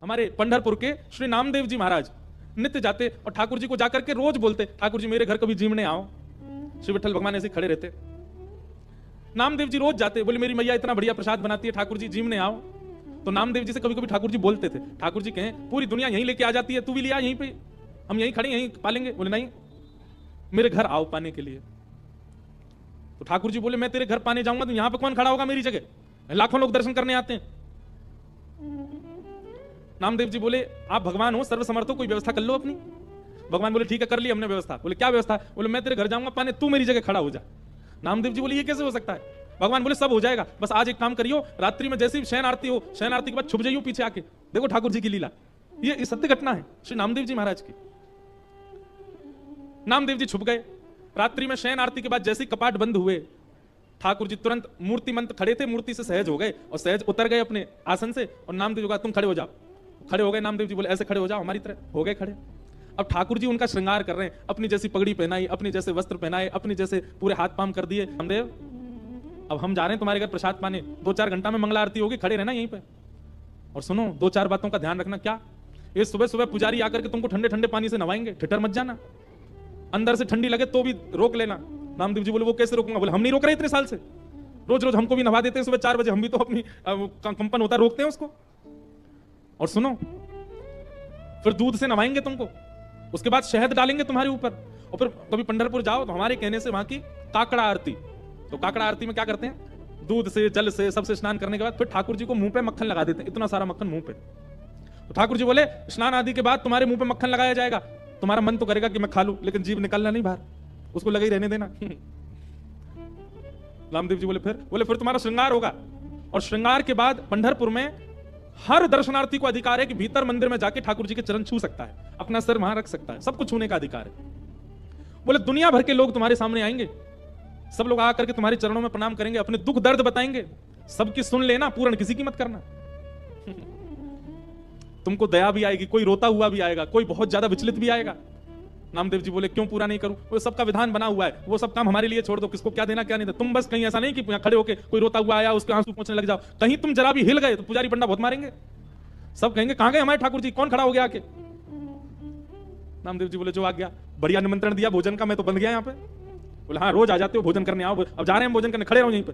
हमारे पंढरपुर के श्री नामदेव जी महाराज नित्य जाते और ठाकुर जी को जाकर के रोज बोलते, ठाकुर जी मेरे घर कभी जीवने आओ। श्री विठल भगवान ऐसे खड़े रहते। नामदेव जी रोज जाते, बोले मेरी मैया इतना बढ़िया प्रसाद बनाती है, ठाकुर जी जीवने आओ। तो नामदेव जी से कभी कभी ठाकुर जी बोलते थे, ठाकुर जी कहें पूरी दुनिया यहीं लेके आ जाती है, तू भी लिया यहीं पे, हम यहीं खड़े यहीं पालेंगे। बोले नहीं, मेरे घर आओ पाने के लिए। तो ठाकुर जी बोले मैं तेरे घर पाने जाऊंगा तो यहां पे कौन खड़ा होगा मेरी जगह, लाखों लोग दर्शन करने आते हैं। नामदेव जी बोले आप भगवान हो, सर्वसमर्थ हो, कोई व्यवस्था कर लो अपनी। भगवान बोले ठीक है कर ली हमने व्यवस्था। बोले क्या व्यवस्था? बोले मैं तेरे घर जाऊंगा पाने, तू मेरी जगह खड़ा हो जा। नामदेव जी बोले ये कैसे हो सकता है? भगवान बोले सब हो जाएगा, बस आज एक काम करियो, रात्रि में जैसे ही शयन आरती हो, शयन आरती के बाद छुप जाइयो पीछे आके। देखो ठाकुर जी की लीला, ये सत्य घटना है श्री नामदेव जी महाराज की। नामदेव जी छुप गए। रात्रि में शयन आरती के बाद जैसे ही कपाट बंद हुए, ठाकुर जी तुरंत मूर्ति मंत्र खड़े थे, मूर्ति से सहज हो गए और सहज उतर गए अपने आसन से। और नामदेव जी कहा तुम खड़े हो जाओ। खड़े हो गए। नामदेव जी बोले ऐसे खड़े हो जाओ हमारी तरह। हो गए खड़े। अब ठाकुर जी उनका श्रृंगार कर रहे हैं, अपनी जैसी पगड़ी पहनाई, अपनी जैसे वस्त्र पहनाए, अपनी जैसे पूरे हाथ पाम कर दिए। नामदेव अब हम जा रहे हैं तुम्हारे घर प्रसाद पाने, 2-4 घंटा में मंगला आरती होगी, खड़े रहना यहीं पे। और सुनो 2-4 बातों का ध्यान रखना। क्या? ये सुबह सुबह पुजारी आकर के तुमको ठंडे ठंडे पानी से नवाएंगे, ठिठर मत जाना, अंदर से ठंडी लगे तो भी रोक लेना। नामदेव जी बोले वो कैसे रोकूंगा? बोले हम नहीं रोक रहे इतने साल से, रोज रोज हमको भी नवा देते हैं सुबह 4 बजे, हम भी तो अपनी कंपन होता रोकते हैं उसको। और सुनो फिर दूध से नवाएंगे तुमको, उसके बाद शहद डालेंगे तुम्हारे ऊपर, और फिर कभी पंढरपुर जाओ तो हमारे कहने से वहां की काकड़ा आरती, तो काकड़ा आरती में क्या करते हैं, दूध से जल से सबसे स्नान करने के बाद फिर ठाकुर जी को मुंह पे मक्खन लगा देते हैं, इतना सारा मक्खन मुंह पे। तो ठाकुर जी बोले स्नान आदि के बाद तुम्हारे मुंह पे मक्खन लगाया जाएगा, तुम्हारा मन तो करेगा कि मैं खा लूं, लेकिन जीभ निकलना नहीं बाहर, उसको लगे ही रहने देना। नामदेव जी बोले फिर तुम्हारा श्रृंगार होगा, और श्रृंगार के बाद पंढरपुर में हर दर्शनार्थी को अधिकार है कि भीतर मंदिर में जाके ठाकुर जी के चरण छू सकता है, अपना सिर वहां रख सकता है, सबको छूने का अधिकार है। बोले दुनिया भर के लोग तुम्हारे सामने आएंगे, सब लोग आकर के तुम्हारे चरणों में प्रणाम करेंगे, अपने दुख दर्द बताएंगे, सबकी सुन लेना, पूर्ण किसी की मत करना। तुमको दया भी आएगी, कोई रोता हुआ भी आएगा, कोई बहुत ज्यादा विचलित भी आएगा। नामदेव जी बोले क्यों पूरा नहीं करूं? वो सबका विधान बना हुआ है, वो सब काम हमारे लिए छोड़ दो, किसको क्या देना क्या नहीं देना। तुम बस कहीं ऐसा नहीं कि खड़े होके कोई रोता हुआ आया उसके आंसू पोंछने लग जाओ, कहीं तुम जरा भी हिल गए तो पुजारी पंडा बहुत मारेंगे, सब कहेंगे कहां गए हमारे ठाकुर जी, कौन खड़ा हो गया आके? नामदेव जी बोले जो आ गया, बढ़िया निमंत्रण दिया भोजन का, मैं तो बंद गया यहाँ पे। बोले हाँ रोज आ जाते हो भोजन करने, आओ, अब जा रहे हैं भोजन करने, खड़े रहो यहीं पे।